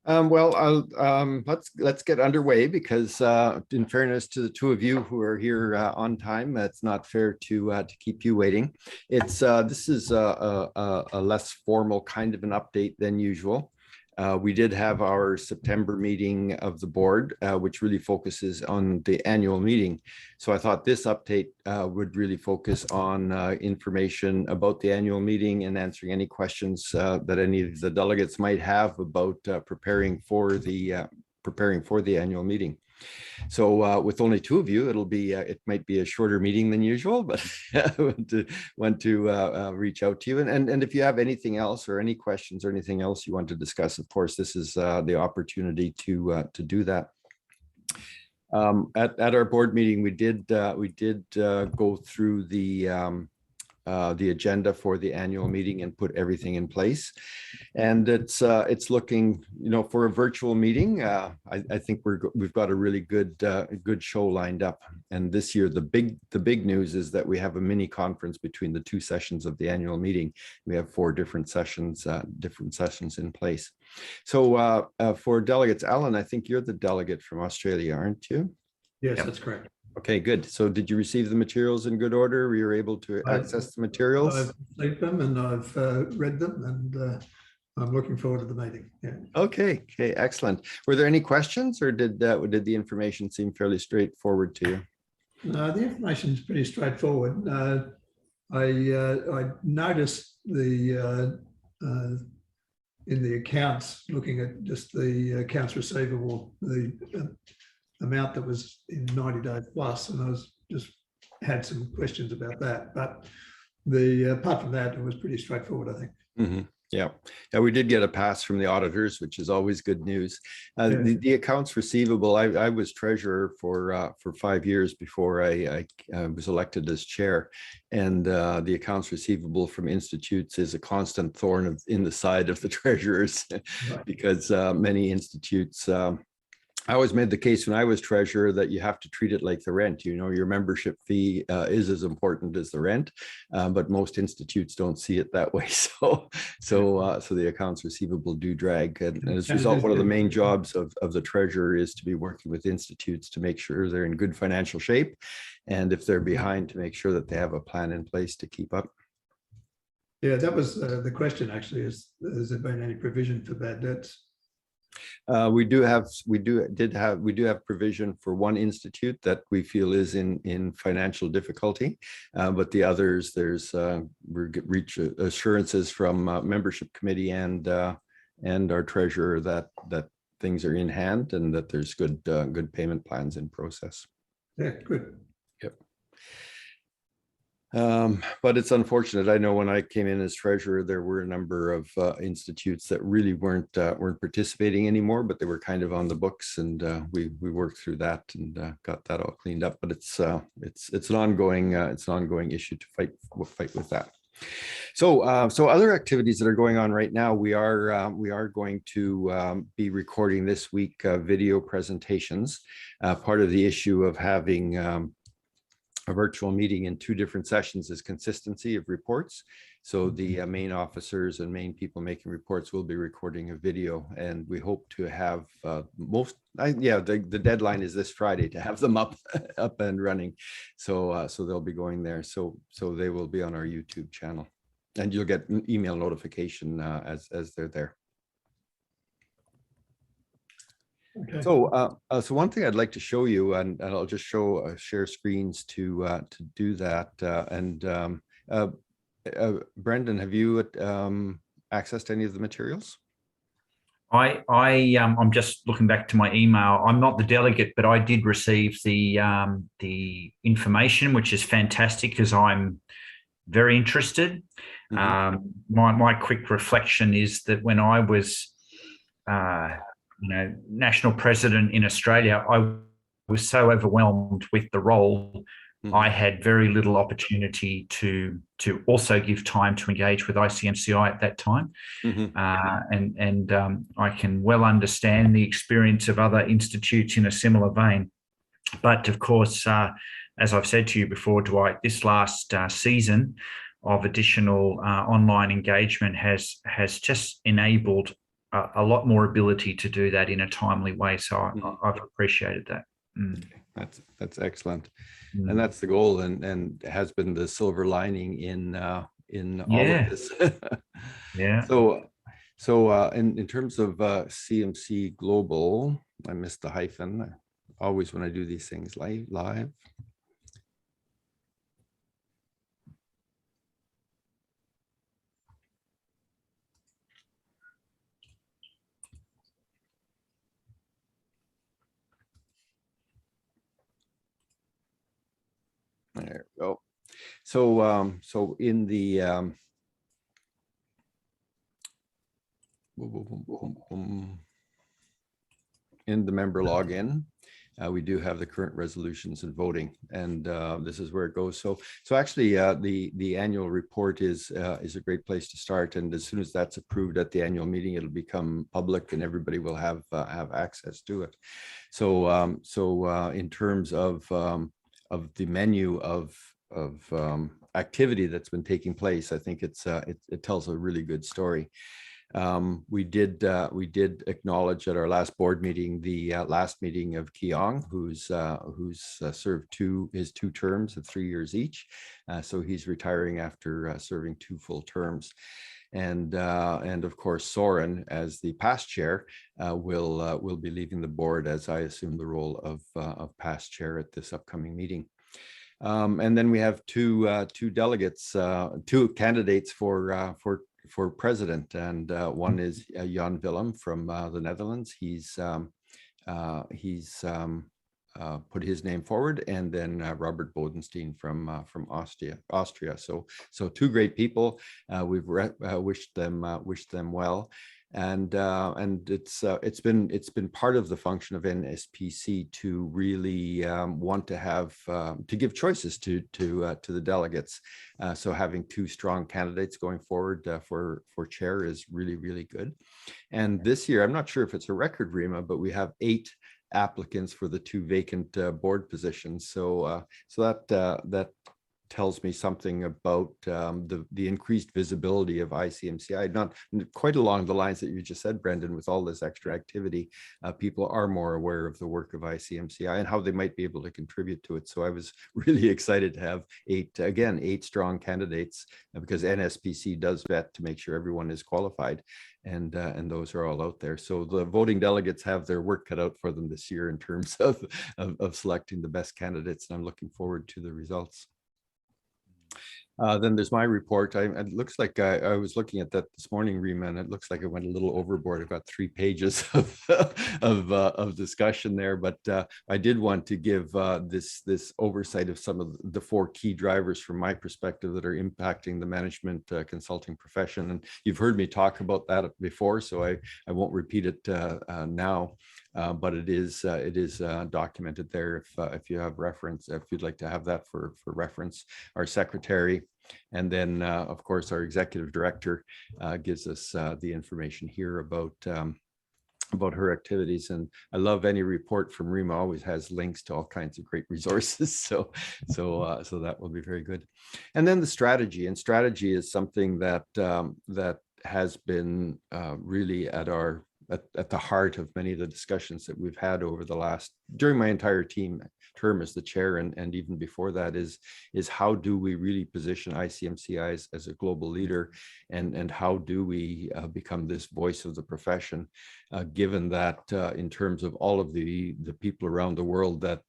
Let's get underway because, in fairness to the two of you who are here on time, it's not fair to keep you waiting. This is a less formal kind of an update than usual. We did have our September meeting of the board, which really focuses on the annual meeting. So I thought this update would really focus on information about the annual meeting and answering any questions that any of the delegates might have about preparing for the annual meeting. So with only two of you, it might be a shorter meeting than usual, but I want to reach out to you. And if you have anything else or any questions or anything else you want to discuss, of course, this is the opportunity to do that. At our board meeting, we did go through the agenda for the annual meeting and put everything in place. And it's looking, for a virtual meeting, I think we've got a really good show lined up. And this year, the big news is that we have a mini conference between the two sessions of the annual meeting. We have 4 different sessions in place. So for delegates, Alan, I think you're the delegate from Australia, aren't you? Yes, that's correct. Okay, good. So did you receive the materials in good order? Were you able to access the materials? I've received them and I've read them, and I'm looking forward to the meeting. Yeah. Okay, excellent. Were there any questions, or did the information seem fairly straightforward to you? The information is pretty straightforward. I noticed in the accounts, looking at just the accounts receivable, the amount that was in 90 days plus, and I was just had some questions about that. But apart from that, it was pretty straightforward, I think. Mm-hmm. Yeah, we did get a pass from the auditors, which is always good news. The accounts receivable, I was treasurer for 5 years before I was elected as chair, and the accounts receivable from institutes is a constant thorn in the side of the treasurers, right. Because many institutes. I always made the case when I was treasurer that you have to treat it like the rent. Your membership fee is as important as the rent, but most institutes don't see it that way. So the accounts receivable do drag, and as a result, one of the main jobs of the treasurer is to be working with institutes to make sure they're in good financial shape, and if they're behind, to make sure that they have a plan in place to keep up. Yeah, that was the question. Actually, has there been any provision for bad debts? We do have provision for one institute that we feel is in financial difficulty, but the others, we reach assurances from membership committee and our treasurer that things are in hand and that there's good payment plans in process. Yeah, good. Yep. But it's unfortunate. I know when I came in as treasurer, there were a number of institutes that really weren't participating anymore, but they were kind of on the books, and we worked through that and got that all cleaned up. But it's an ongoing issue to fight with that. So other activities that are going on right now, we are going to be recording this week video presentations. Part of the issue of having a virtual meeting in 2 different sessions is consistency of reports. So the main officers and main people making reports will be recording a video, and we hope to have the deadline is this Friday to have them up and running. So they'll be going there. So they will be on our YouTube channel, and you'll get an email notification as they're there. Okay. So one thing I'd like to show you, and I'll just share screens to do that. Brendan, have you accessed any of the materials? I'm just looking back to my email. I'm not the delegate, but I did receive the information, which is fantastic because I'm very interested. Mm-hmm. My quick reflection is that when I was national president in Australia, I was so overwhelmed with the role. Mm-hmm. I had very little opportunity to also give time to engage with ICMCI at that time. Mm-hmm. I can well understand the experience of other institutes in a similar vein. But of course, as I've said to you before, Dwight, this last season of additional online engagement has just enabled a lot more ability to do that in a timely way. So I've appreciated that. That's excellent, Mm. and that's the goal, and has been the silver lining in all of this. Yeah. So in terms of CMC Global, I missed the hyphen. Always when I do these things live. There we go. So in the in the member login, we do have the current resolutions and voting, and this is where it goes. So actually, the annual report is a great place to start. And as soon as that's approved at the annual meeting, it'll become public, and everybody will have access to it. So in terms of the menu of activity that's been taking place, I think it tells a really good story. We did acknowledge at our last board meeting the last meeting of Keong, who's served his two terms of 3 years each. So he's retiring after serving 2 full terms. And of course, Soren, as the past chair, will be leaving the board as I assume the role of past chair at this upcoming meeting. And then we have two delegates, 2 candidates for president, and one is Jan Willem from the Netherlands. He's put his name forward, and then Robert Bodenstein from Austria. So 2 great people. We've wished them well, and it's been part of the function of NSPC to really want to have to give choices to the delegates. So having 2 strong candidates going forward for chair is really good. And this year, I'm not sure if it's a record, Rima, but we have 8 applicants for the 2 vacant board positions. So that tells me something about the increased visibility of ICMCI, not quite along the lines that you just said, Brendan. With all this extra activity, people are more aware of the work of ICMCI and how they might be able to contribute to it. So I was really excited to have 8 strong candidates, because NSPC does vet to make sure everyone is qualified, and those are all out there. So the voting delegates have their work cut out for them this year in terms of selecting the best candidates, and I'm looking forward to the results. Then there's my report. It looks like I was looking at that this morning, Rima, and it looks like I went a little overboard. I've got 3 pages of discussion there, but I did want to give this oversight of some of the 4 key drivers from my perspective that are impacting the management consulting profession. And you've heard me talk about that before, so I won't repeat it now. But it is documented there if you have reference, if you'd like to have that for reference. Our secretary, and then of course our executive director gives us the information here about her activities. And I love any report from Rima, always has links to all kinds of great resources. So that will be very good. And then the strategy, and strategy is something that has been really at the heart of many of the discussions that we've had during my entire term as the chair, and even before that, is how do we really position ICMCI as a global leader, and how do we become this voice of the profession, given that in terms of all of the people around the world that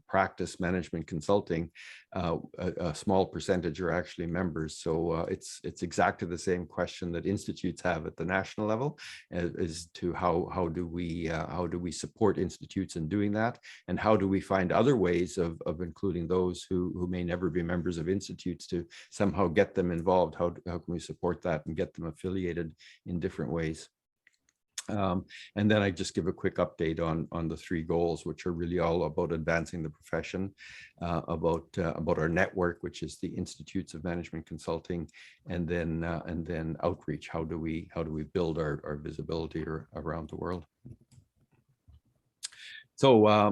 practice management consulting, a small percentage are actually members. So it's exactly the same question that institutes have at the national level, as to how do we support institutes in doing that, and how do we find other ways of including those who may never be members of institutes, to somehow get them involved. How can we support that and get them affiliated in different ways? And then I just give a quick update on the 3 goals, which are really all about advancing the profession, about our network, which is the Institutes of Management Consulting, and then outreach. How do we build our visibility around the world? So,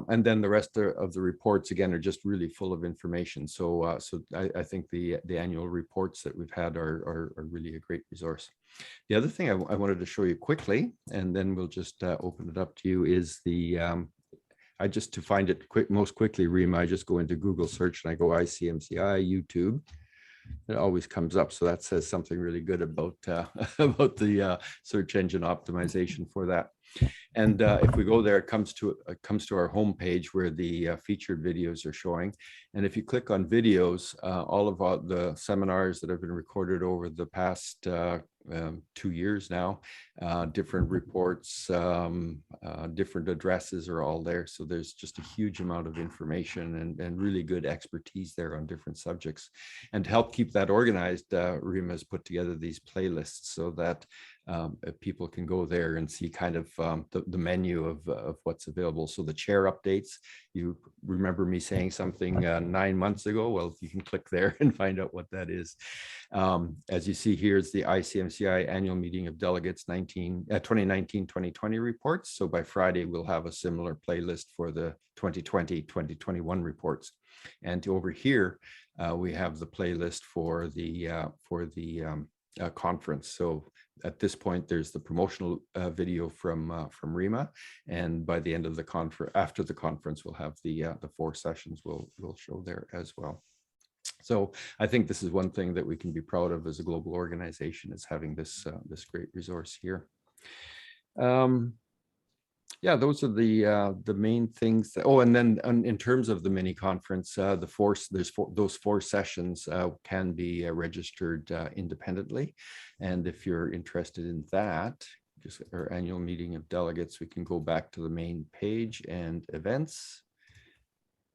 and then the rest of the reports, again, are just really full of information. So, I think the annual reports that we've had are really a great resource. The other thing I wanted to show you quickly, and then we'll just open it up to you, is the, I just, to find it most quickly, Rima, I just go into Google search and I go ICMCI YouTube. It always comes up. So that says something really good about, about the search engine optimization for that. And if we go there, it comes to our homepage where the featured videos are showing. And if you click on videos, all of the seminars that have been recorded over the past 2 years now, different reports, different addresses are all there. So there's just a huge amount of information and really good expertise there on different subjects. And to help keep that organized, Rima has put together these playlists so that people can go there and see kind of the menu of what's available. So the chair updates, you remember me saying something 9 months ago? Well, you can click there and find out what that is. As you see, here's the ICMCI Annual Meeting of Delegates 2019-2020 reports. So by Friday, we'll have a similar playlist for the 2020-2021 reports. And over here, we have the playlist for the conference. So at this point, there's the promotional video from Rima, and by the end of the conference, after the conference, we'll have the 4 sessions we'll show there as well. So I think this is one thing that we can be proud of as a global organization, is having this this great resource here. Yeah, those are the main things. And then in terms of the mini conference, those 4 sessions can be registered independently. And if you're interested in that, just our annual meeting of delegates, we can go back to the main page and events.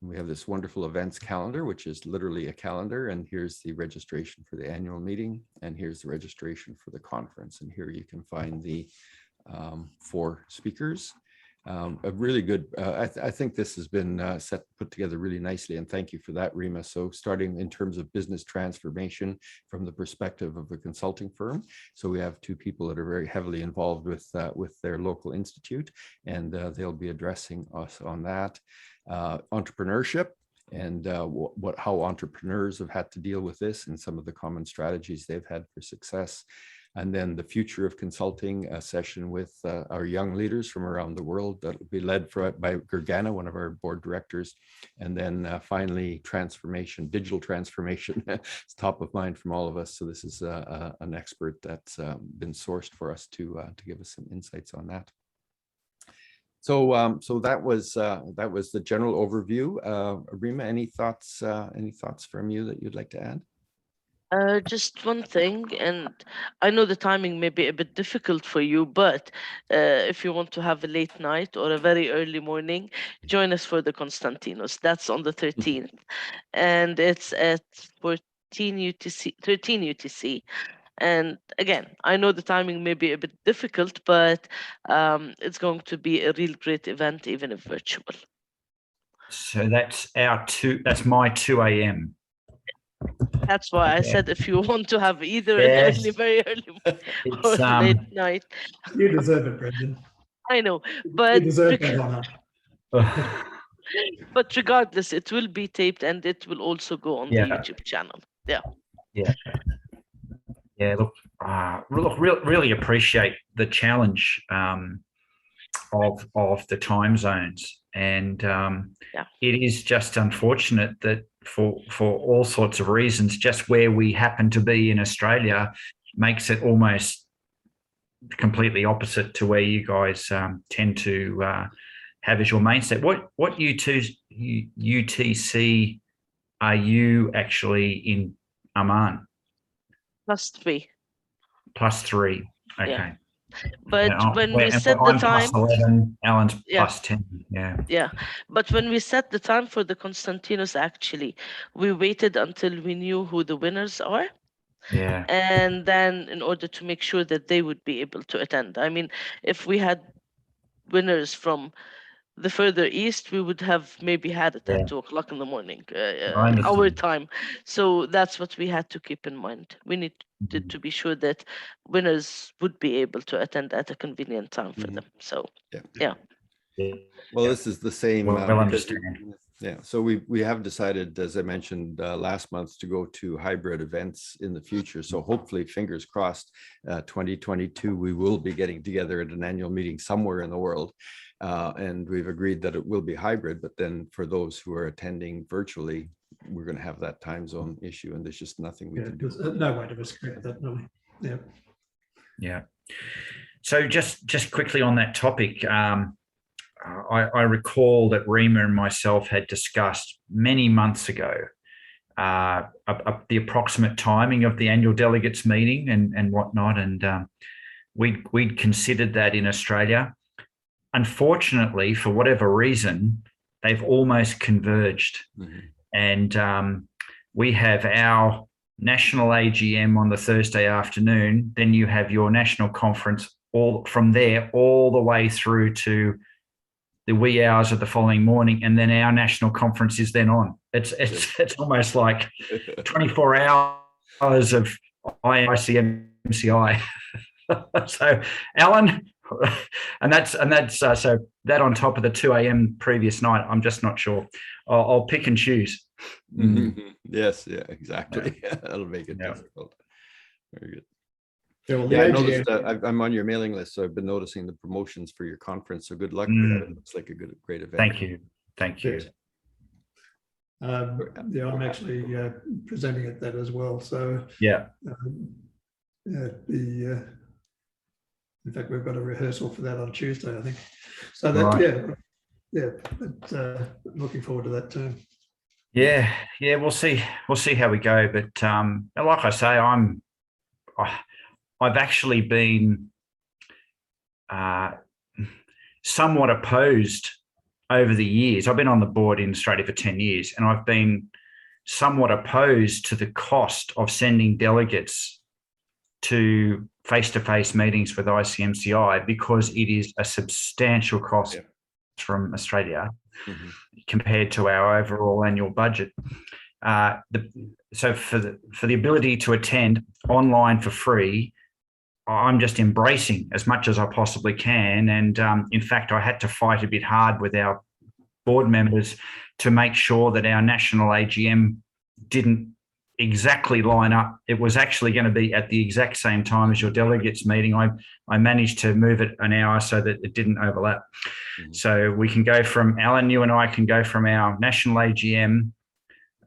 We have this wonderful events calendar, which is literally a calendar. And here's the registration for the annual meeting. And here's the registration for the conference. And here you can find the 4 speakers. A really good, I think this has been put together really nicely, and thank you for that, Rima. So starting in terms of business transformation from the perspective of a consulting firm. So we have 2 people that are very heavily involved with their local institute, and they'll be addressing us on that. Entrepreneurship, and how entrepreneurs have had to deal with this and some of the common strategies they've had for success. And then the future of consulting, a session with our young leaders from around the world that will be led by Gergana, one of our board directors. And then finally, transformation, digital transformation is top of mind from all of us. So this is an expert that's been sourced for us to give us some insights on that. So so that was the general overview. Rima, any thoughts from you that you'd like to add? Just one thing, and I know the timing may be a bit difficult for you, but if you want to have a late night or a very early morning, join us for the Constantinos. That's on the 13th, and it's at 13 UTC. And again, I know the timing may be a bit difficult, but it's going to be a real great event, even if virtual. So that's my 2 a.m. That's why I said if you want to have either Yes. an early, very early or late night. You deserve it, Brendan. I know, You but deserve that honor. but regardless, it will be taped and it will also go on the YouTube channel. Yeah. Look, really appreciate the challenge of the time zones, and it is just unfortunate that for all sorts of reasons, just where we happen to be in Australia makes it almost completely opposite to where you guys tend to have as your mainstay. What UTC are you actually in Amman? +3. +3. Okay. Yeah. But when we set the time, +11, Alan's +10. Yeah. But when we set the time for the Constantinos, actually, we waited until we knew who the winners are. Yeah. And then in order to make sure that they would be able to attend. I mean, if we had winners from the further east, we would have maybe had it at 2 o'clock in the morning, our time. So that's what we had to keep in mind. We needed to be sure that winners would be able to attend at a convenient time for them. So, yeah. Yeah. Well, this is the same. Well, because understand. Yeah, so we have decided, as I mentioned last month, to go to hybrid events in the future. So hopefully, fingers crossed, 2022, we will be getting together at an annual meeting somewhere in the world. And we've agreed that it will be hybrid, but then for those who are attending virtually, we're going to have that time zone issue, and there's just nothing we can do. There's no way to escape that, really. Yeah. Yeah. So just quickly on that topic, I recall that Rima and myself had discussed many months ago the approximate timing of the annual delegates meeting and whatnot, and we'd considered that in Australia. Unfortunately, for whatever reason, they've almost converged, and we have our national AGM on the Thursday afternoon. Then you have your national conference all from there all the way through to the wee hours of the following morning, and then our national conference is then on. It's almost like 24 hours of ICMCI. So, Alan, and that's so that on top of the 2 a.m. previous night. I'm just not sure. I'll pick and choose. Yes, yeah, exactly. Yeah. That'll make it difficult. Very good. Yeah, I noticed I'm on your mailing list, so I've been noticing the promotions for your conference. So good luck with that. It looks like a great event. Thank you. Thank you. Yeah, I'm actually presenting at that as well. So yeah, in fact, we've got a rehearsal for that on Tuesday, I think. So that looking forward to that too. Yeah, we'll see how we go. But like I say, I've actually been somewhat opposed over the years. I've been on the board in Australia for 10 years, and I've been somewhat opposed to the cost of sending delegates to face-to-face meetings with ICMCI, because it is a substantial cost from Australia compared to our overall annual budget. So for the ability to attend online for free, I'm just embracing as much as I possibly can. And in fact, I had to fight a bit hard with our board members to make sure that our national AGM didn't exactly line up. It was actually going to be at the exact same time as your delegates meeting. I managed to move it an hour so that it didn't overlap. So we can go from, Alan, you and I can go from our national AGM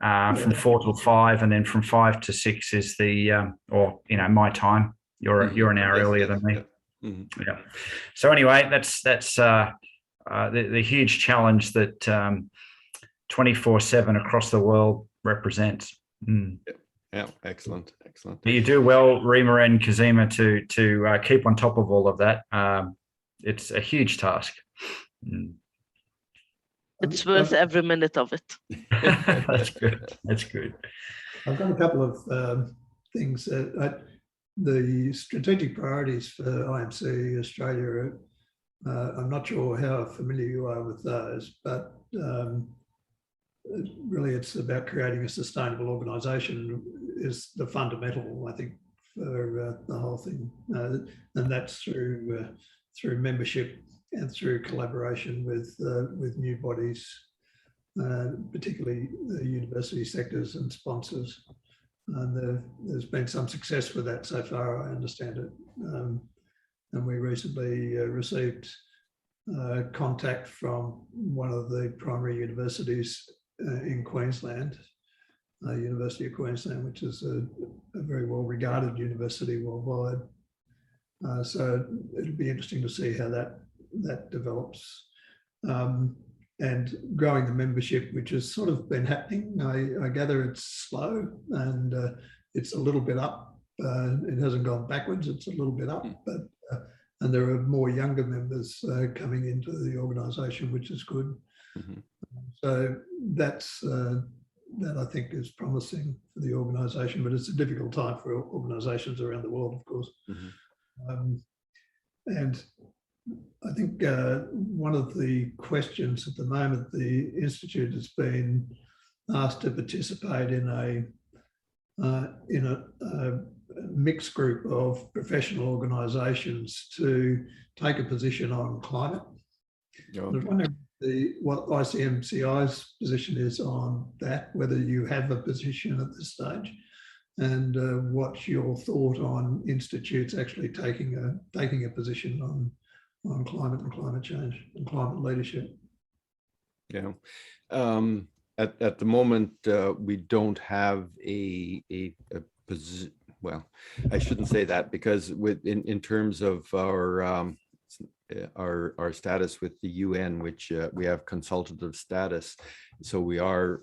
from 4 till 5, and then from 5 to 6 is the my time. You're an hour earlier than me. Yeah. So anyway, that's the huge challenge that 24/7 across the world represents. Yeah, excellent. You do well, Rima and Kazima, to keep on top of all of that. It's a huge task. It's worth every minute of it. That's good. I've got a couple of things. The strategic priorities for IMC Australia, I'm not sure how familiar you are with those, but really it's about creating a sustainable organisation is the fundamental, I think, for the whole thing. And that's through membership and through collaboration with new bodies, particularly the university sectors and sponsors. And there's been some success with that so far, I understand it. And we recently received contact from one of the primary universities in Queensland, University of Queensland, which is a very well-regarded university worldwide. So it'll be interesting to see how that develops. And growing the membership, which has sort of been happening. I gather it's slow and it's a little bit up. It hasn't gone backwards, it's a little bit up, but and there are more younger members coming into the organisation, which is good. So that's that I think is promising for the organisation, but it's a difficult time for organisations around the world, of course. And I think one of the questions at the moment, the Institute has been asked to participate in a mixed group of professional organisations to take a position on climate. I was wondering what ICMCI's position is on that, whether you have a position at this stage, and what's your thought on institutes actually taking a position on climate and climate change and climate leadership. Yeah. At the moment, we don't have a position. Well, I shouldn't say that, because in terms of our status with the UN, which we have consultative status, so we are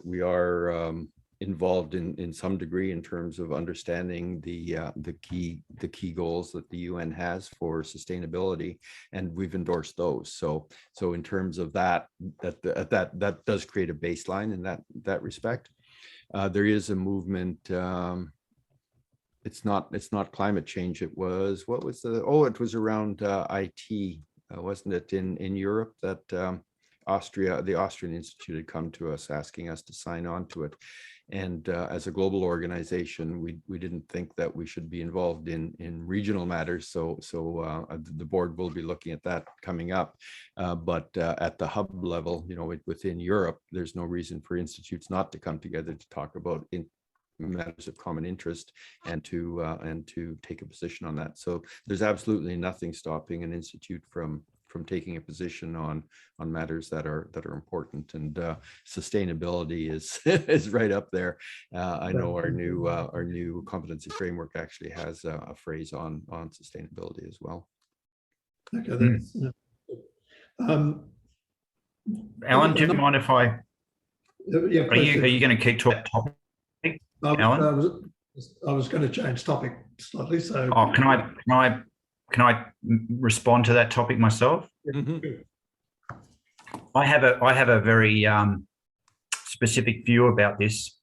involved in some degree in terms of understanding the key goals that the UN has for sustainability, and we've endorsed those. So in terms of that does create a baseline in that respect. There is a movement. It's not climate change. It was, what was it was around IT, wasn't it, in Europe, that the Austrian Institute had come to us asking us to sign on to it. And as a global organization, we didn't think that we should be involved in regional matters. So the board will be looking at that coming up. But at the hub level, within Europe, there's no reason for institutes not to come together to talk about matters of common interest and to take a position on that. So there's absolutely nothing stopping an institute from taking a position on matters that are important, and sustainability is right up there. I know our new competency framework actually has a phrase on sustainability as well. Okay, that's, Alan, do you mind if I? Yeah, are you going to keep talking that topic, Alan? I was going to change topic slightly. So, can I respond to that topic myself? Mm-hmm. I have a very specific view about this,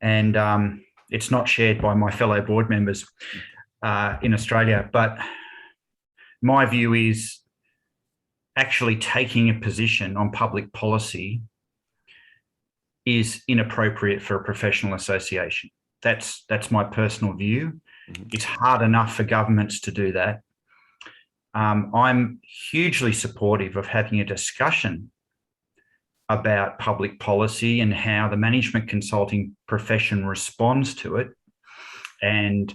and it's not shared by my fellow board members in Australia. But my view is actually taking a position on public policy is inappropriate for a professional association. That's my personal view. Mm-hmm. It's hard enough for governments to do that. I'm hugely supportive of having a discussion about public policy and how the management consulting profession responds to it, and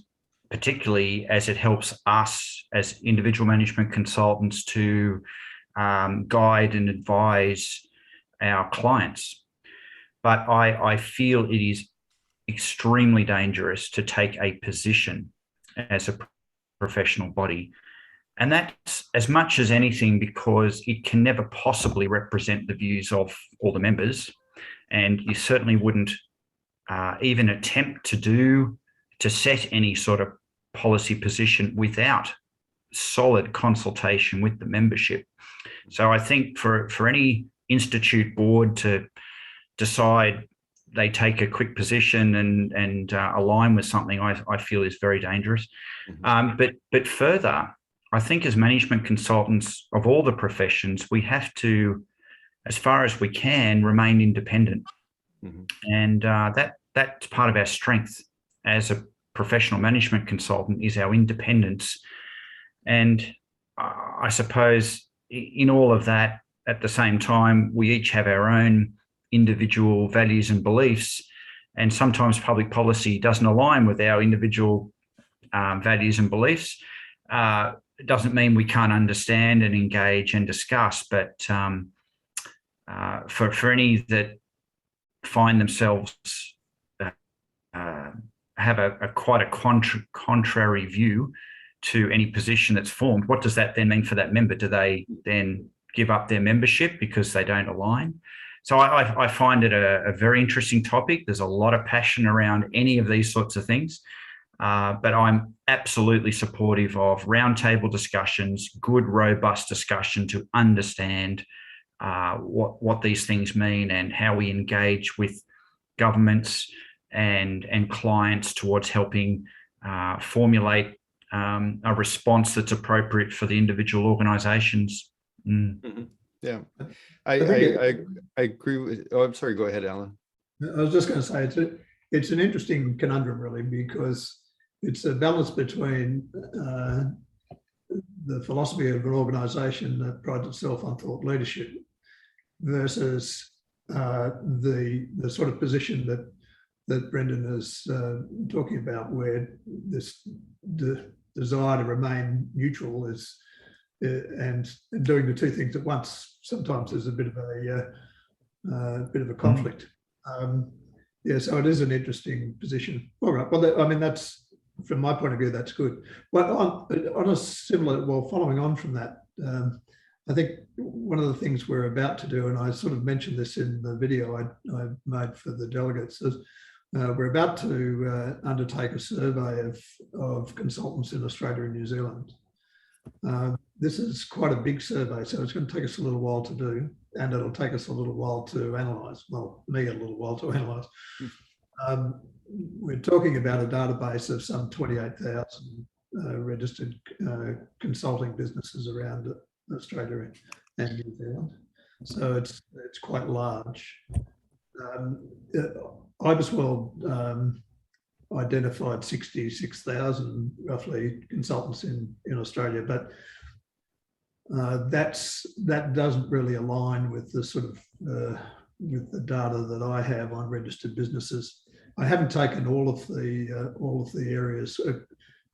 particularly as it helps us as individual management consultants to guide and advise our clients. But I feel it is extremely dangerous to take a position as a professional body. And that's as much as anything because it can never possibly represent the views of all the members. And you certainly wouldn't even attempt to set any sort of policy position without solid consultation with the membership. So I think for any institute board to decide they take a quick position and align with something, I feel is very dangerous. Mm-hmm. But further, I think as management consultants of all the professions, we have to, as far as we can, remain independent. Mm-hmm. And that's part of our strength as a professional management consultant is our independence. And I suppose in all of that, at the same time, we each have our own individual values and beliefs, and sometimes public policy doesn't align with our individual values and beliefs. It doesn't mean we can't understand and engage and discuss, but for any that find themselves have a quite a contrary view to any position that's formed, what does that then mean for that member? Do they then give up their membership because they don't align? So I find it a very interesting topic. There's a lot of passion around any of these sorts of things. But I'm absolutely supportive of roundtable discussions, good, robust discussion to understand what these things mean and how we engage with governments and clients towards helping formulate a response that's appropriate for the individual organisations. Mm. Mm-hmm. Yeah, I agree with. Oh, I'm sorry. Go ahead, Alan. I was just going to say it's an interesting conundrum, really, because it's a balance between the philosophy of an organisation that prides itself on thought leadership versus the sort of position that Brendan is talking about, where this desire to remain neutral is and doing the two things at once sometimes is a bit of a conflict. Yeah, so it is an interesting position. All right. Well, I mean, that's, from my point of view, that's good. Well, on a similar, well, following on from that, I think one of the things we're about to do, and I sort of mentioned this in the video I made for the delegates, is we're about to undertake a survey of consultants in Australia and New Zealand. This is quite a big survey, so it's going to take us a little while to do, and it'll take us a little while to analyse. Well, me a little while to analyse. We're talking about a database of some 28,000 registered consulting businesses around Australia and New Zealand. So it's quite large. IBISWorld identified 66,000 roughly consultants in Australia, but that doesn't really align with the sort of with the data that I have on registered businesses. I haven't taken all of the areas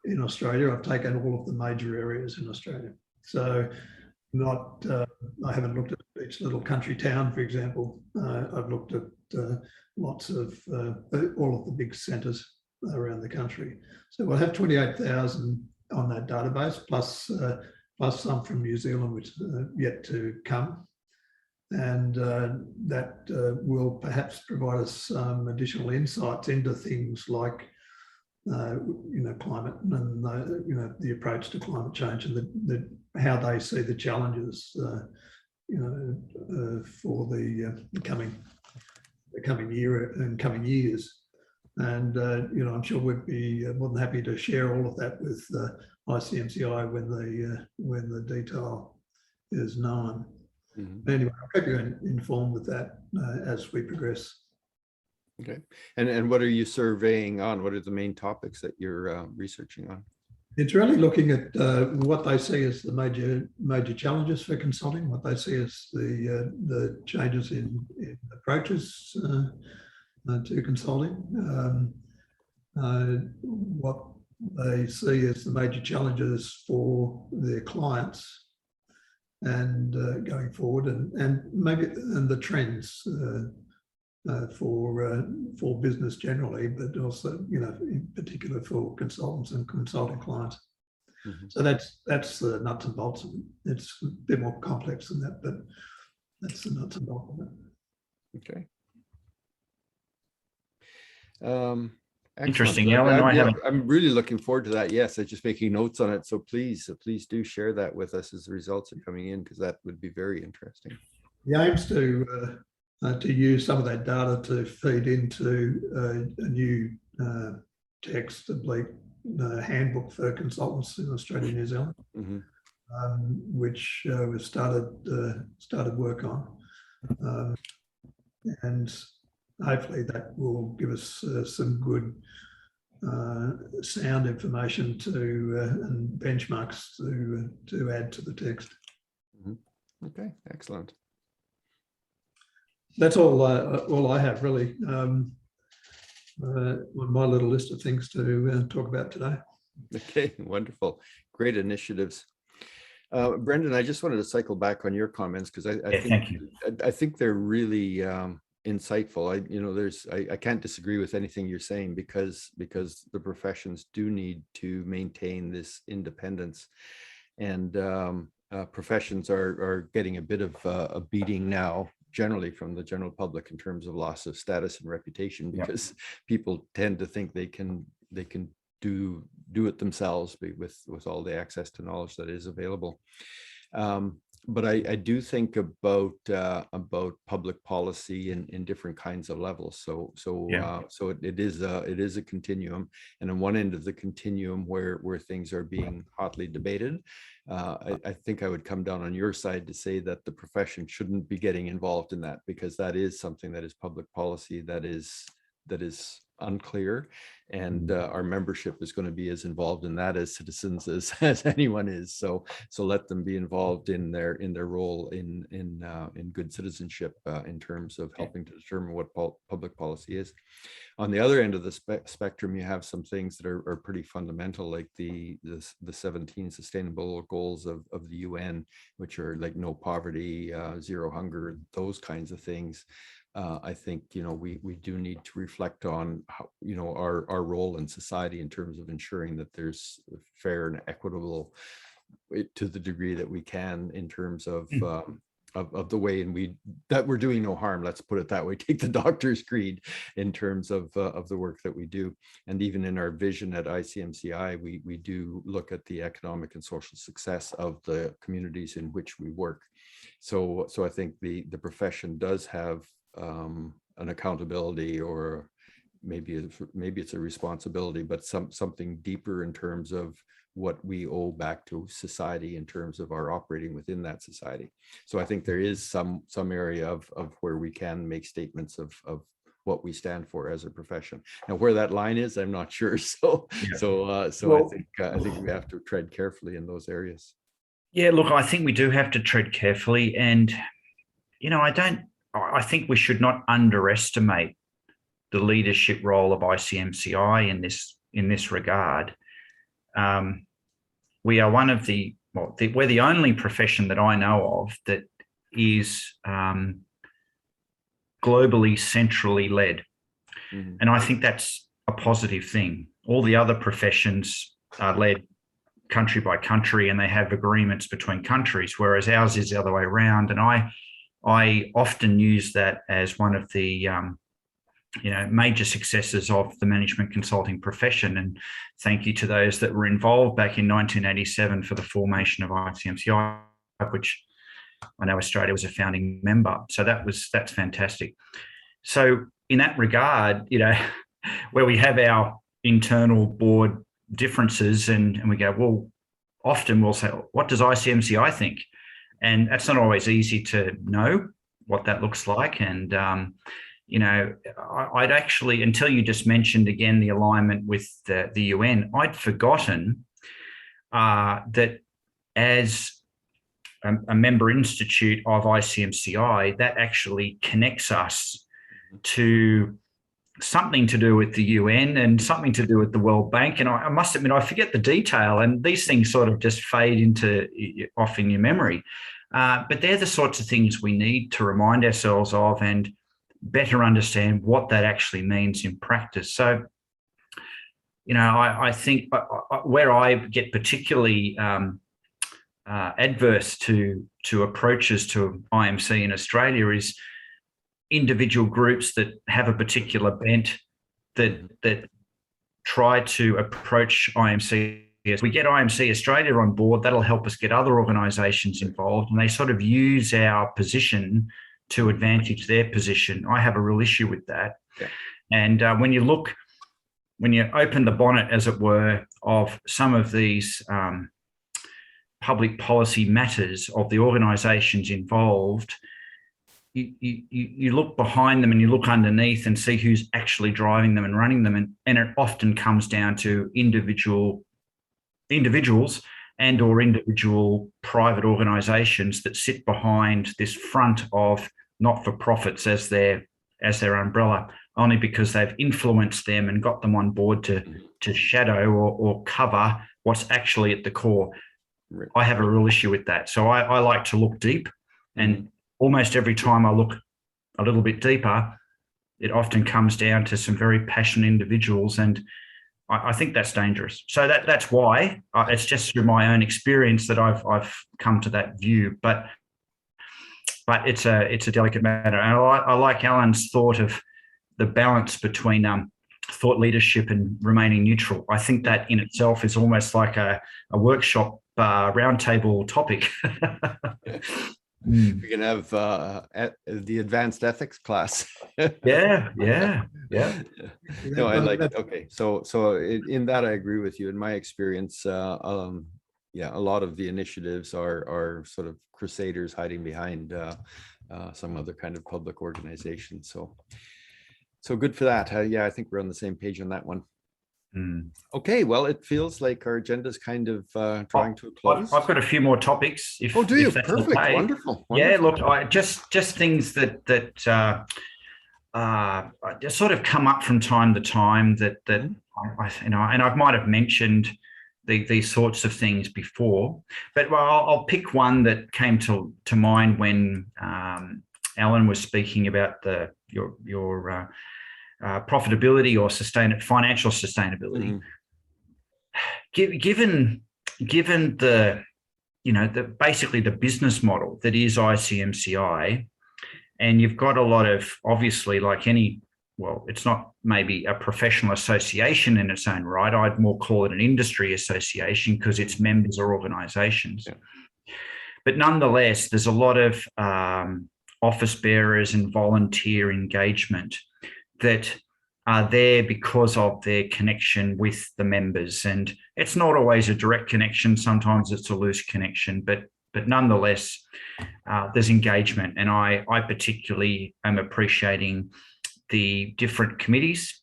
in Australia. I've taken all of the major areas in Australia. So I haven't looked at each little country town, for example. I've looked at lots of all of the big centres around the country. So we'll have 28,000 on that database, plus some from New Zealand, which is yet to come. And that will perhaps provide us some additional insights into things like, climate and, the approach to climate change and how they see the challenges, for the coming year and coming years. And, I'm sure we'd be more than happy to share all of that with ICMCI when the detail is known. Anyway, I'll keep you informed with that as we progress. Okay. And what are you surveying on? What are the main topics that you're researching on? It's really looking at what they see as the major challenges for consulting, what they see as the changes in approaches to consulting, what they see as the major challenges for their clients and going forward, and maybe the trends for business generally, but also in particular for consultants and consulting clients. So that's the nuts and bolts of it. It's a bit more complex than that, but that's the nuts and bolts of it. Okay. Interesting, excellent. Alan. I'm really looking forward to that. Yes, I'm just making notes on it. So please do share that with us as the results are coming in, because that would be very interesting. The aim's to use some of that data to feed into a new text, a handbook for consultants in Australia and New Zealand, which we've started work on, and hopefully that will give us some good sound information and benchmarks to add to the text. Okay, excellent. That's all I have really on my little list of things to talk about today. Okay, wonderful. Great initiatives. Brendan, I just wanted to cycle back on your comments, because I think they're really insightful. I can't disagree with anything you're saying, because the professions do need to maintain this independence, and professions are getting a bit of a beating now, generally from the general public, in terms of loss of status and reputation, because people tend to think they can do it themselves with all the access to knowledge that is available. But I do think about public policy in different kinds of levels. So it is a continuum, and on one end of the continuum where things are being hotly debated, I think I would come down on your side to say that the profession shouldn't be getting involved in that, because that is something that is public policy that is unclear, and our membership is going to be as involved in that as citizens as anyone is. So let them be involved in their role in good citizenship in terms of helping to determine what public policy is. On the other end of the spectrum, you have some things that are pretty fundamental, like the 17 sustainable goals of the UN, which are like no poverty, zero hunger, those kinds of things. I think, we do need to reflect on how, our role in society in terms of ensuring that there's fair and equitable, to the degree that we can, in terms of the way that we're doing no harm. Let's put it that way. Take the doctor's creed in terms of the work that we do. And even in our vision at ICMCI, we do look at the economic and social success of the communities in which we work. So I think the profession does have an accountability, or maybe it's a responsibility, but something deeper in terms of what we owe back to society in terms of our operating within that society. So I think there is some area of where we can make statements of what we stand for as a profession. Now, where that line is, I'm not sure. So well, I think we have to tread carefully in those areas. Yeah, look, I think we do have to tread carefully, and I think we should not underestimate the leadership role of ICMCI in this regard. We are we're the only profession that I know of that is globally centrally led. Mm-hmm. And I think that's a positive thing. All the other professions are led country by country, and they have agreements between countries, whereas ours is the other way around. And I often use that as one of the major successes of the management consulting profession. And thank you to those that were involved back in 1987 for the formation of ICMCI, which I know Australia was a founding member. So that's fantastic. So in that regard, where we have our internal board differences and we go, well, often we'll say, what does ICMCI think? And that's not always easy to know what that looks like. And I'd actually, until you just mentioned again the alignment with the UN, I'd forgotten that as a member institute of ICMCI, that actually connects us to something to do with the UN and something to do with the World Bank. And I must admit, I forget the detail, and these things sort of just fade off in your memory. But they're the sorts of things we need to remind ourselves of and better understand what that actually means in practice. So, I think where I get particularly adverse to approaches to IMC in Australia is individual groups that have a particular bent that try to approach IMC. As we get IMC Australia on board, that'll help us get other organisations involved, and they sort of use our position to advantage their position. I have a real issue with that. Yeah. And when you open the bonnet, as it were, of some of these public policy matters of the organisations involved, you look behind them and you look underneath and see who's actually driving them and running them. And it often comes down to individuals and or individual private organisations that sit behind this front of not-for-profits as their umbrella, only because they've influenced them and got them on board to shadow or cover what's actually at the core. Right. I have a real issue with that. So I like to look deep, and almost every time I look a little bit deeper, it often comes down to some very passionate individuals, and I think that's dangerous. So that's why it's just through my own experience that I've come to that view. But it's a delicate matter, and I like Alan's thought of the balance between thought leadership and remaining neutral. I think that in itself is almost like a workshop roundtable topic. We can have the advanced ethics class. Yeah. No, I like it. Okay, so in that I agree with you. In my experience, a lot of the initiatives are sort of crusaders hiding behind some other kind of public organization. So So good for that. Yeah, I think we're on the same page on that one. Mm. Okay, well, it feels like our agenda is kind of drawing to a close. I've got a few more topics. If, oh, do you? If that's Perfect. okay. Wonderful. Yeah, Wonderful. look, I just things that just sort of come up from time to time that and I might have mentioned these sorts of things before, but I'll pick one that came to mind when Alan was speaking about your profitability or financial sustainability. Given the basically the business model that is ICMCI, and you've got a lot of, obviously, like it's not maybe a professional association in its own right. I'd more call it an industry association because its members are organizations. Yeah. But nonetheless, there's a lot of office bearers and volunteer engagement that are there because of their connection with the members. And it's not always a direct connection. Sometimes it's a loose connection, but nonetheless, there's engagement. And I particularly am appreciating the different committees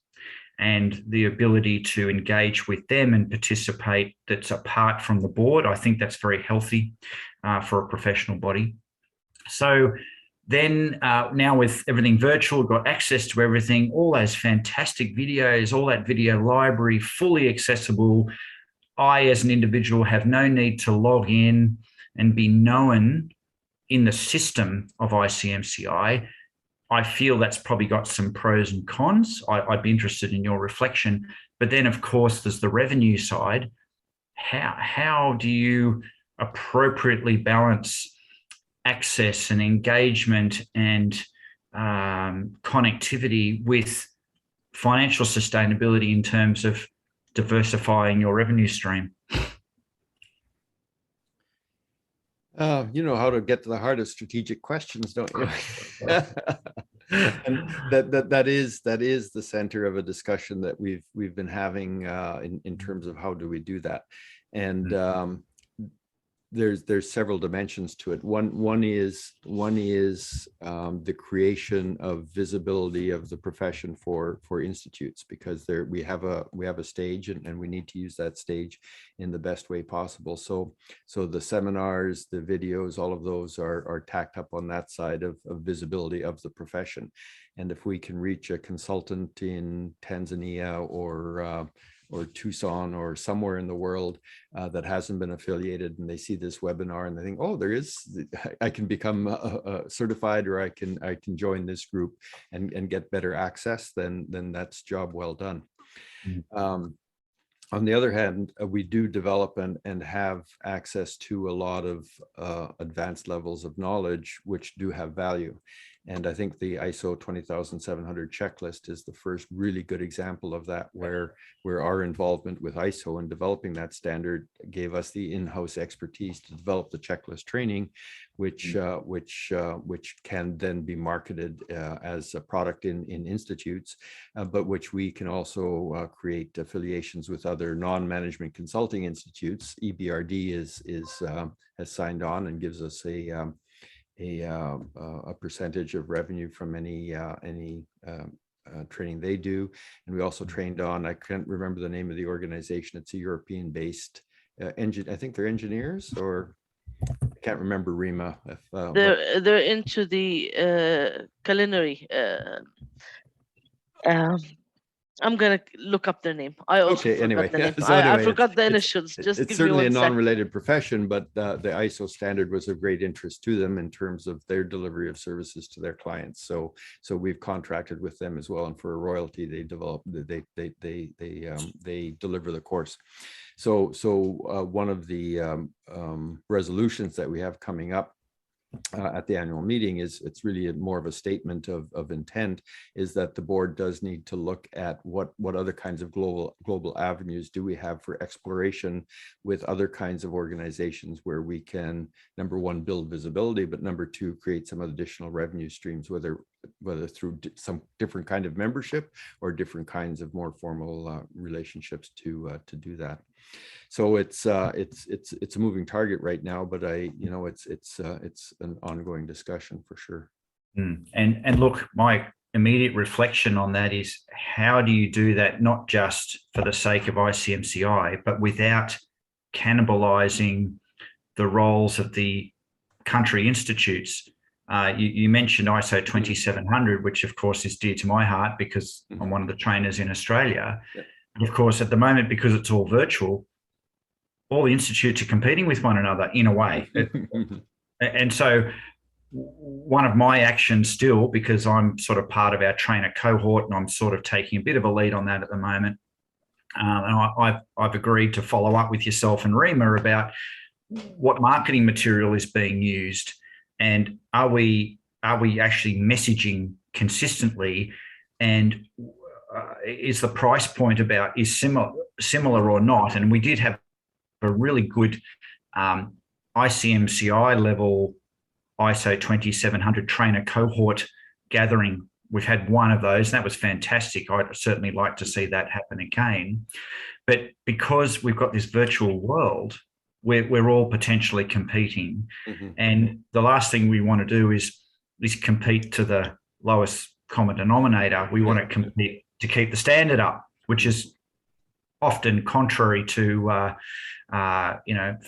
and the ability to engage with them and participate that's apart from the board. I think that's very healthy for a professional body. So then now with everything virtual, we've got access to everything, all those fantastic videos, all that video library, fully accessible. I, as an individual, have no need to log in and be known in the system of ICMCI. I feel that's probably got some pros and cons. I'd be interested in your reflection. But then, of course, there's the revenue side. How do you appropriately balance access and engagement and connectivity with financial sustainability in terms of diversifying your revenue stream? You know how to get to the heart of strategic questions, don't you? And that is the center of a discussion that we've been having in terms of how do we do that. And there's several dimensions to it. One is the creation of visibility of the profession for institutes, because we have a stage and we need to use that stage in the best way possible. So the seminars, the videos, all of those are tacked up on that side of visibility of the profession. And if we can reach a consultant in Tanzania or Tucson or somewhere in the world that hasn't been affiliated, and they see this webinar and they think, oh, I can become certified, or I can join this group and get better access, then that's job well done. Mm-hmm. On the other hand, we do develop and have access to a lot of advanced levels of knowledge which do have value. And I think the ISO 20700 checklist is the first really good example of that, where our involvement with ISO and developing that standard gave us the in-house expertise to develop the checklist training, which can then be marketed as a product in institutes, but which we can also create affiliations with other non-management consulting institutes. EBRD has signed on and gives us a percentage of revenue from any training they do. And we also trained on, I can't remember the name of the organization. It's a European-based I think they're engineers, or I can't remember, Rima. If, they're into the culinary. I'm gonna look up their name. I also forgot the name. So anyway, I forgot the initials. Just it's certainly a non-related profession, but the ISO standard was of great interest to them in terms of their delivery of services to their clients. So we've contracted with them as well, and for a royalty, they deliver the course. So one of the resolutions that we have coming up at the annual meeting it's really more of a statement of intent, is that the board does need to look at what other kinds of global avenues do we have for exploration with other kinds of organizations, where we can, number one, build visibility, but number two, create some additional revenue streams, whether through some different kind of membership or different kinds of more formal relationships to do that. So it's a moving target right now, but it's an ongoing discussion for sure. And look, my immediate reflection on that is, how do you do that, not just for the sake of ICMCI, but without cannibalizing the roles of the country institutes? You mentioned ISO 20700, which of course is dear to my heart because I'm one of the trainers in Australia. Yep. And of course, at the moment, because it's all virtual, all the institutes are competing with one another in a way. And so one of my actions still, because I'm sort of part of our trainer cohort and I'm sort of taking a bit of a lead on that at the moment, and I've agreed to follow up with yourself and Rima about what marketing material is being used, and are we actually messaging consistently, and is the price point similar or not? And we did have a really good ICMCI level ISO 20700 trainer cohort gathering. We've had one of those, and that was fantastic. I'd certainly like to see that happen again. But because we've got this virtual world, we're all potentially competing. And the last thing we want to do is compete to the lowest common denominator. We want to compete to keep the standard up, which is often contrary to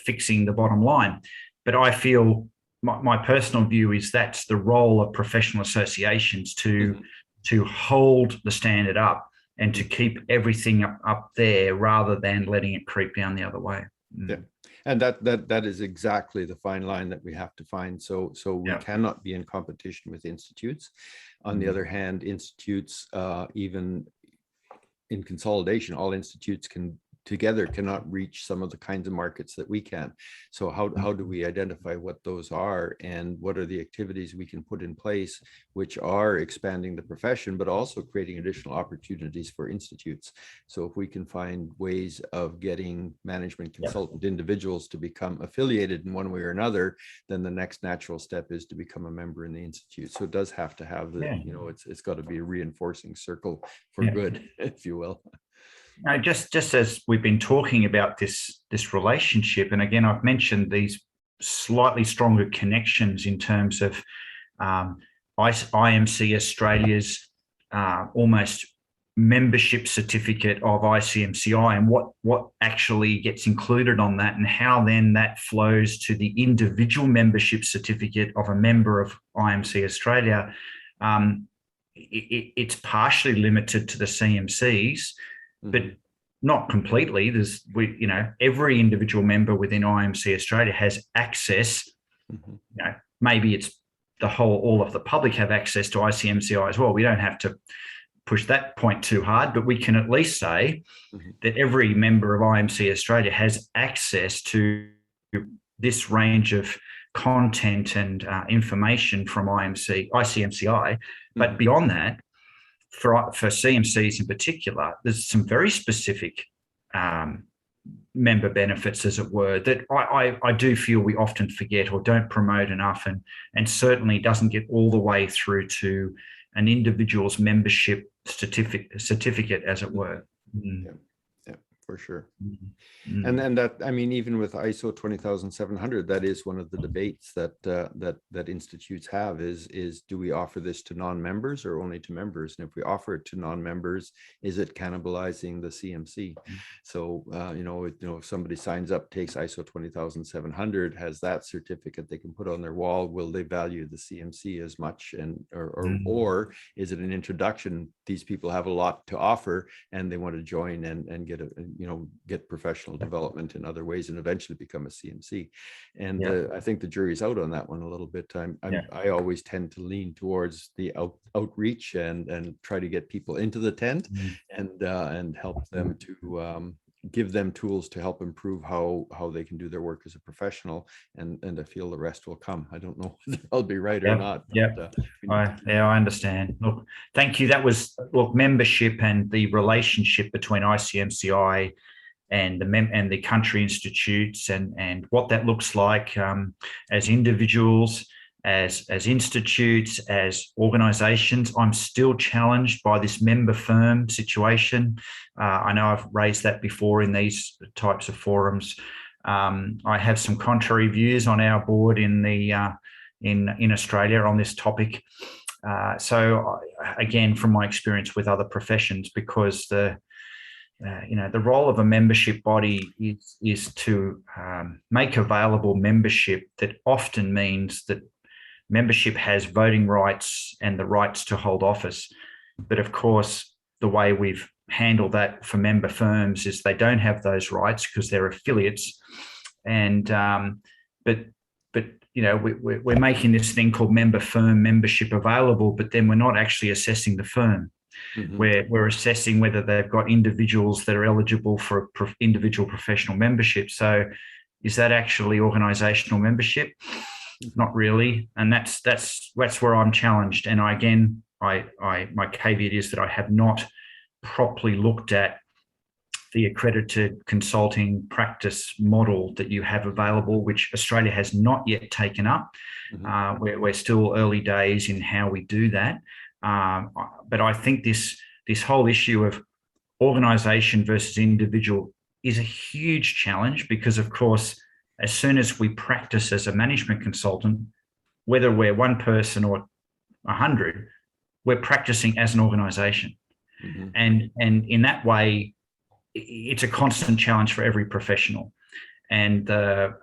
fixing the bottom line. But I feel my personal view is that's the role of professional associations to hold the standard up and to keep everything up there rather than letting it creep down the other way. Yeah. And that is exactly the fine line that we have to find. So we cannot be in competition with institutes. On the other hand, institutes, even in consolidation, all institutes together cannot reach some of the kinds of markets that we can. So how do we identify what those are, and what are the activities we can put in place which are expanding the profession, but also creating additional opportunities for institutes? So if we can find ways of getting management consultant individuals to become affiliated in one way or another, then the next natural step is to become a member in the institute. So it does have to have it's got to be a reinforcing circle for good, if you will. Now, just as we've been talking about this relationship, and again, I've mentioned these slightly stronger connections in terms of IMC Australia's almost membership certificate of ICMCI, and what actually gets included on that, and how then that flows to the individual membership certificate of a member of IMC Australia. It's partially limited to the CMCs, but not completely. Every individual member within IMC Australia has access. Maybe it's all of the public have access to ICMCI as well. We don't have to push that point too hard, but we can at least say that every member of IMC Australia has access to this range of content and information from ICMCI. But beyond that, for CMCs in particular, there's some very specific member benefits, as it were, that I do feel we often forget or don't promote enough, and certainly doesn't get all the way through to an individual's membership certificate, as it were. Yeah, for sure. And then that, I mean, even with ISO 20700, that is one of the debates that institutes have is do we offer this to non-members or only to members? And if we offer it to non-members, is it cannibalizing the CMC? So, if somebody signs up, takes ISO 20700, has that certificate they can put on their wall, will they value the CMC as much? Or is it an introduction? These people have a lot to offer and they want to join and get professional development in other ways and eventually become a CMC. And I think the jury's out on that one a little bit. I always tend to lean towards the outreach and try to get people into the tent and help them to give them tools to help improve how they can do their work as a professional, and I feel the rest will come. I don't know whether I'll be right or not. I understand. Look, thank you. That was membership and the relationship between ICMCI and the country institutes, and what that looks like as individuals, as institutes, as organizations. I'm still challenged by this member firm situation. I know I've raised that before in these types of forums. I have some contrary views on our board in Australia on this topic. Again, from my experience with other professions, because the role of a membership body is to make available membership that often means that membership has voting rights and the rights to hold office. But of course, the way we've handled that for member firms is they don't have those rights because they're affiliates. And we're making this thing called member firm membership available, but then we're not actually assessing the firm. Mm-hmm. We're assessing whether they've got individuals that are eligible for individual professional membership. So is that actually organizational membership? Not really. And that's where I'm challenged. And my caveat is that I have not properly looked at the accredited consulting practice model that you have available, which Australia has not yet taken up. Mm-hmm. We're still early days in how we do that. But I think this whole issue of organisation versus individual is a huge challenge because, of course, as soon as we practice as a management consultant, whether we're one person or 100, we're practicing as an organisation. Mm-hmm. And in that way, it's a constant challenge for every professional. And but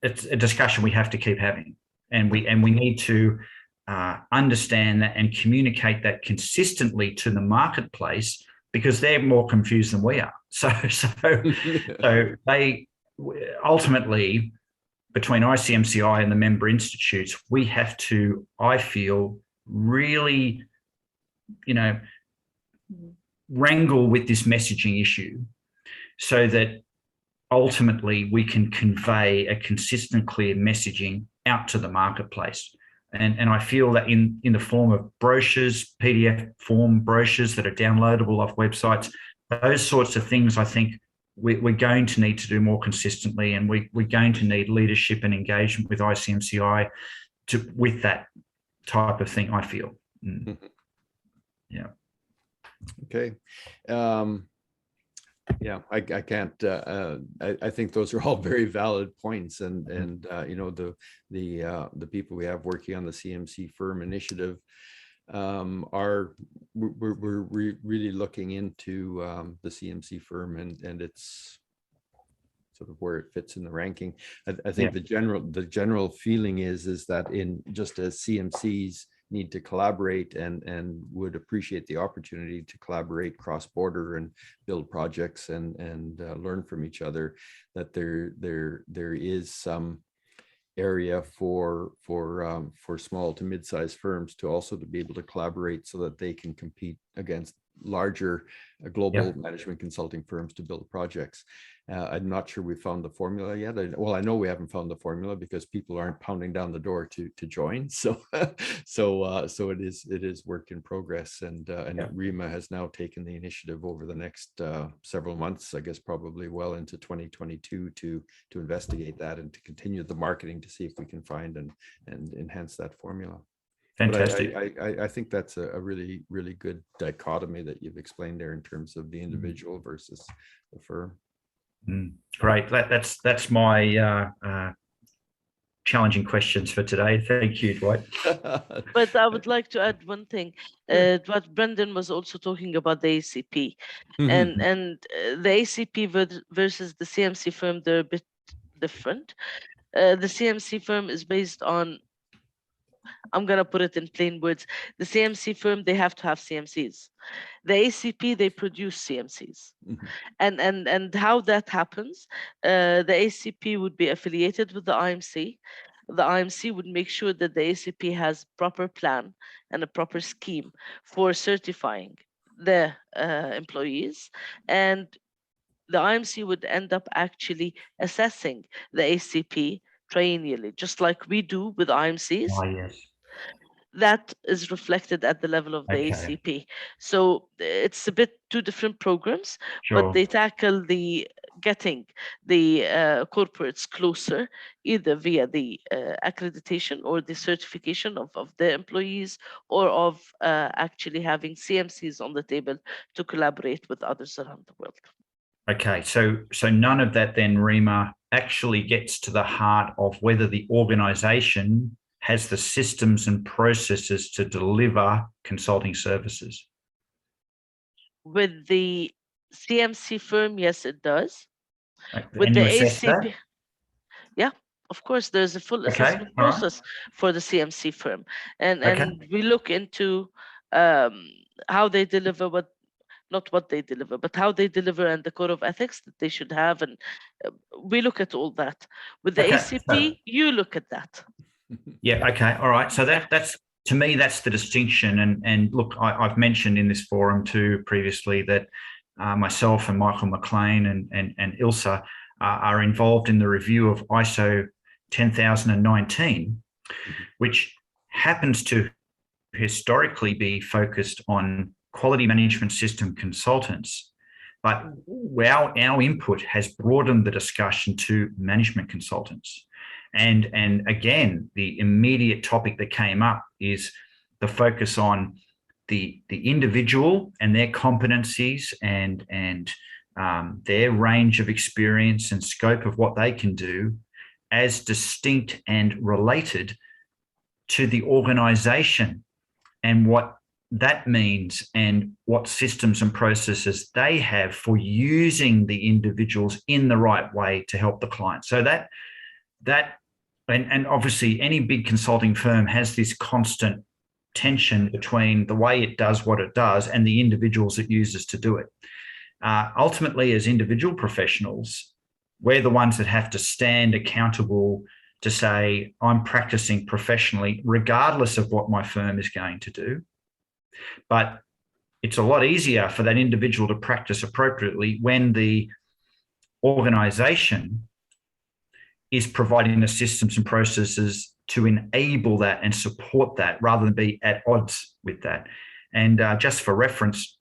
it's a discussion we have to keep having, and we need to understand that and communicate that consistently to the marketplace, because they're more confused than we are. So they ultimately, between ICMCI and the member institutes, we have to, I feel, really, wrangle with this messaging issue so that ultimately we can convey a consistent, clear messaging out to the marketplace. And I feel that in the form of brochures, PDF form brochures that are downloadable off websites, those sorts of things, I think we're going to need to do more consistently, and we're going to need leadership and engagement with ICMCI with that type of thing, I feel. Mm. Yeah. Okay. I can't. I think those are all very valid points, and the people we have working on the CMC Firm initiative we're really looking into the CMC Firm and its sort of where it fits in the ranking. I think the general feeling is that in just as CMCs need to collaborate and would appreciate the opportunity to collaborate cross-border and build projects and learn from each other, that there is some area for small to mid-sized firms to also to be able to collaborate so that they can compete against larger global management consulting firms to build projects. I'm not sure we found the formula yet. I know we haven't found the formula because people aren't pounding down the door to join. So it is work in progress. And REMA has now taken the initiative over the next several months, I guess probably well into 2022, to investigate that and to continue the marketing to see if we can find and enhance that formula. Fantastic. I think that's a really, really good dichotomy that you've explained there in terms of the individual versus the firm. Great. That's my challenging questions for today. Thank you, Dwight. But I would like to add one thing. What Brendan was also talking about the ACP, and the ACP versus the CMC Firm, they're a bit different. The CMC Firm is based on, I'm going to put it in plain words, the CMC Firm, they have to have CMCs. The ACP, they produce CMCs. And how that happens, the ACP would be affiliated with the IMC. The IMC would make sure that the ACP has proper plan and a proper scheme for certifying the employees. And the IMC would end up actually assessing the ACP triennially, just like we do with IMCs. Oh, yes. That is reflected at the level of the ACP. So it's a bit two different programs, but they tackle getting the corporates closer, either via the accreditation or the certification of the employees, or of actually having CMCs on the table to collaborate with others around the world. Okay, so none of that then, REMA, actually gets to the heart of whether the organisation has the systems and processes to deliver consulting services? With the CMC firm, yes, it does. With And the you assess that? ACP, yeah, of course, there's a full Okay, assessment all right. process for the CMC firm, and Okay. we look into how they deliver, not what they deliver, but how they deliver, and the code of ethics that they should have, and we look at all that. With the Okay, ACP, you look at that. Yeah. Okay. All right. So that's, to me, that's the distinction. And look, I've mentioned in this forum too previously that myself and Michael McLean and Ilsa are involved in the review of ISO 10019, which happens to historically be focused on quality management system consultants. But our input has broadened the discussion to management consultants. And again, the immediate topic that came up is the focus on the individual and their competencies and their range of experience and scope of what they can do as distinct and related to the organization and what that means and what systems and processes they have for using the individuals in the right way to help the client. So and obviously any big consulting firm has this constant tension between the way it does what it does and the individuals it uses to do it. Ultimately, as individual professionals, we're the ones that have to stand accountable to say, I'm practicing professionally, regardless of what my firm is going to do. But it's a lot easier for that individual to practice appropriately when the organization is providing the systems and processes to enable that and support that rather than be at odds with that. And just for reference,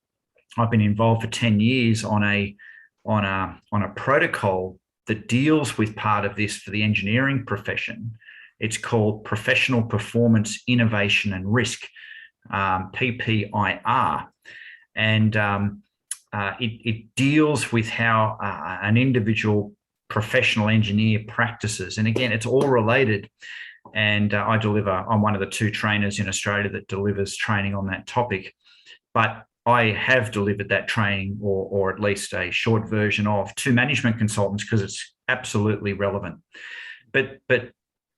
I've been involved for 10 years on a protocol that deals with part of this for the engineering profession. It's called Professional Performance, Innovation and Risk, PPIR. And it deals with how an individual professional engineer practices. And again, it's all related. And I'm one of the 2 trainers in Australia that delivers training on that topic. But I have delivered that training, or at least a short version of, to management consultants because it's absolutely relevant. But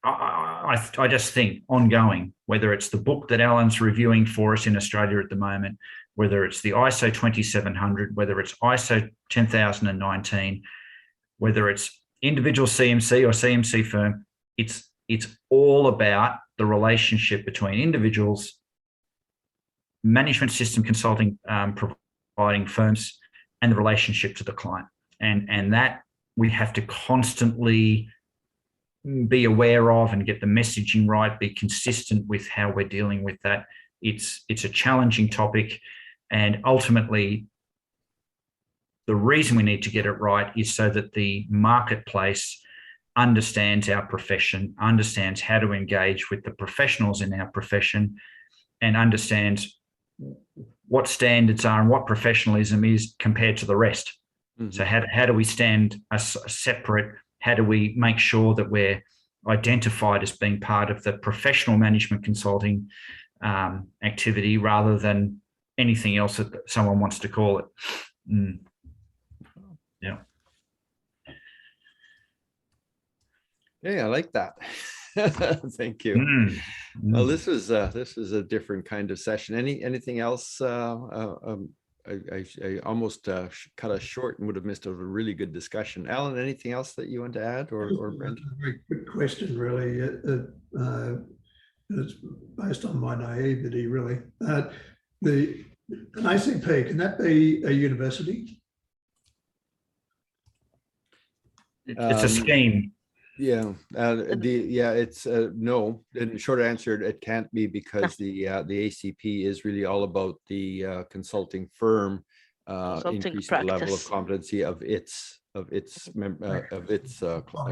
I just think ongoing, whether it's the book that Alan's reviewing for us in Australia at the moment, whether it's the ISO 20700, whether it's ISO 10019, whether it's individual CMC or CMC firm, it's all about the relationship between individuals, management system consulting providing firms, and the relationship to the client. And that we have to constantly be aware of and get the messaging right, be consistent with how we're dealing with that. It's a challenging topic. And ultimately, the reason we need to get it right is so that the marketplace understands our profession, understands how to engage with the professionals in our profession, and understands what standards are and what professionalism is compared to the rest. Mm-hmm. So how do we stand separate? How do we make sure that we're identified as being part of the professional management consulting activity rather than anything else that someone wants to call it? Yeah. Yeah, I like that. Thank you. Well, this is a different kind of session. Anything else? I almost cut us short and would have missed a really good discussion. Alan, anything else that you want to add, or Brent? A very good question, really. It's based on my naivety, really. An ACP, can that be a university? It's a scheme. Yeah, it's no. In short answer, it can't be, because the ACP is really all about the consulting firm increasing the level of competency of its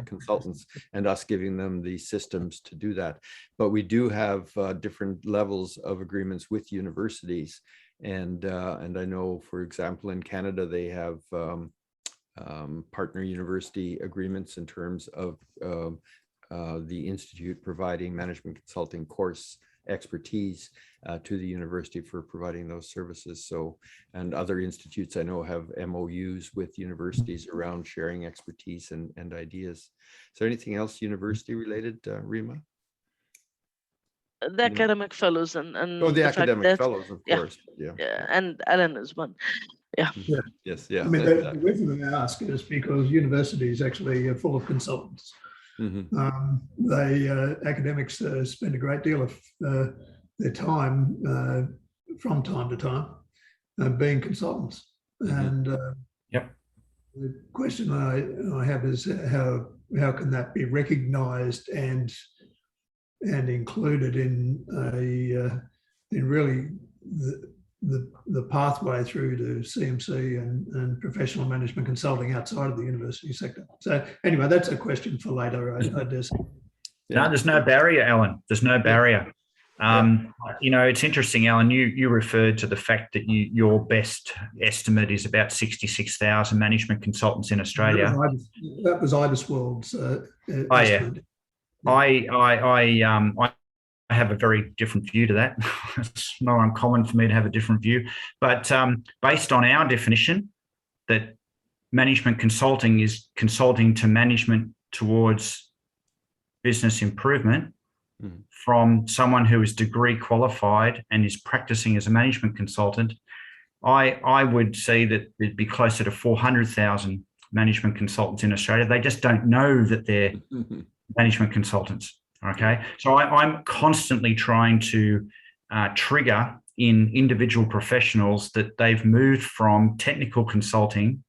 consultants, and us giving them the systems to do that. But we do have different levels of agreements with universities, and I know, for example, in Canada they have partner university agreements in terms of the institute providing management consulting course expertise to the university for providing those services. So, and other institutes I know have MOUs with universities around sharing expertise and ideas. Is there anything else university related, Rima? The academic fellows and Oh, the fact academic that- fellows, of yeah, course. Yeah. and Alan is one. Yeah. Yes. Yeah. I mean, the Exactly. reason I ask is because universities actually are full of consultants. Mhm. Academics spend a great deal of their time from time to time being consultants. Mhm. And Yep. the question I have is how can that be recognised and included in in really the pathway through to CMC and professional management consulting outside of the university sector. So anyway, that's a question for later, I guess. No, there's no barrier, Alan. There's no barrier. It's interesting, Alan, you referred to the fact that your best estimate is about 66,000 management consultants in Australia. That was Ibisworld's estimate. I have a very different view to that. It's not uncommon for me to have a different view. But based on our definition, that management consulting is consulting to management towards business improvement from someone who is degree qualified and is practicing as a management consultant, I would say that it'd be closer to 400,000 management consultants in Australia. They just don't know that they're management consultants. Okay, so I'm constantly trying to trigger in individual professionals that they've moved from technical consulting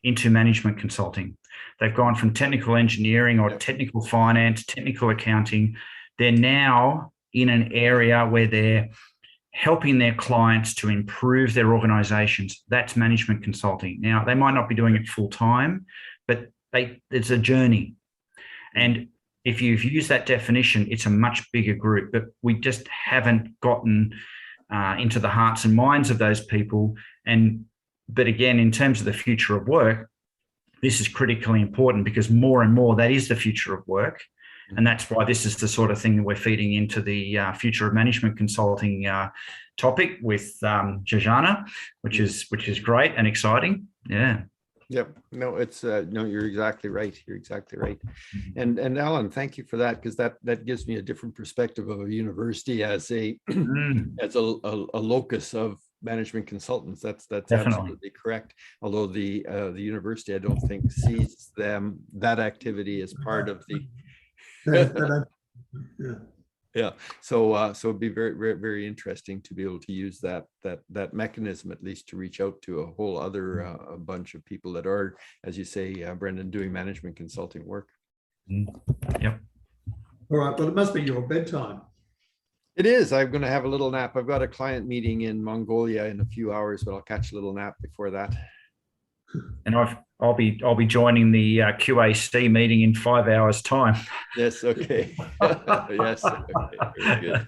into management consulting. They've gone from technical engineering or technical finance, technical accounting. They're now in an area where they're helping their clients to improve their organizations. That's management consulting. Now, they might not be doing it full time, but it's a journey. And if you've used that definition, it's a much bigger group, but we just haven't gotten into the hearts and minds of those people. But again, in terms of the future of work, this is critically important because more and more that is the future of work. And that's why this is the sort of thing that we're feeding into the future of management consulting topic with Jajana, which is great and exciting. Yeah. Yep. No, it's no, you're exactly right. You're exactly right. And Alan, thank you for that, because that gives me a different perspective of a university as a locus of management consultants. That's absolutely correct. Although the university, I don't think sees that activity as part of the yeah. So it'd be very, very, very interesting to be able to use that mechanism, at least, to reach out to a whole other a bunch of people that are, as you say, Brendan, doing management consulting work. Yep. All right. Well, it must be your bedtime. It is. I'm going to have a little nap. I've got a client meeting in Mongolia in a few hours, but I'll catch a little nap before that. And I'll be joining the QAC meeting in 5 hours' time. Yes. Okay. Yes. Okay. Very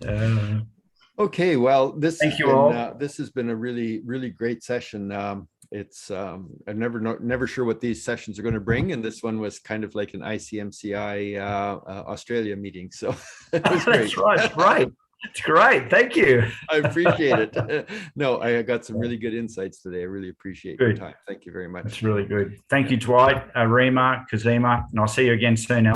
good. Okay. Well, this has been a really, really great session. I'm never sure what these sessions are going to bring, and this one was kind of like an ICMCI Australia meeting. So it was great. That's right. Right. It's great. Thank you. I appreciate it. No, I got some really good insights today. I really appreciate your time. Thank you very much. That's really good. Thank you, Dwight, Rima, Kazima, and I'll see you again soon.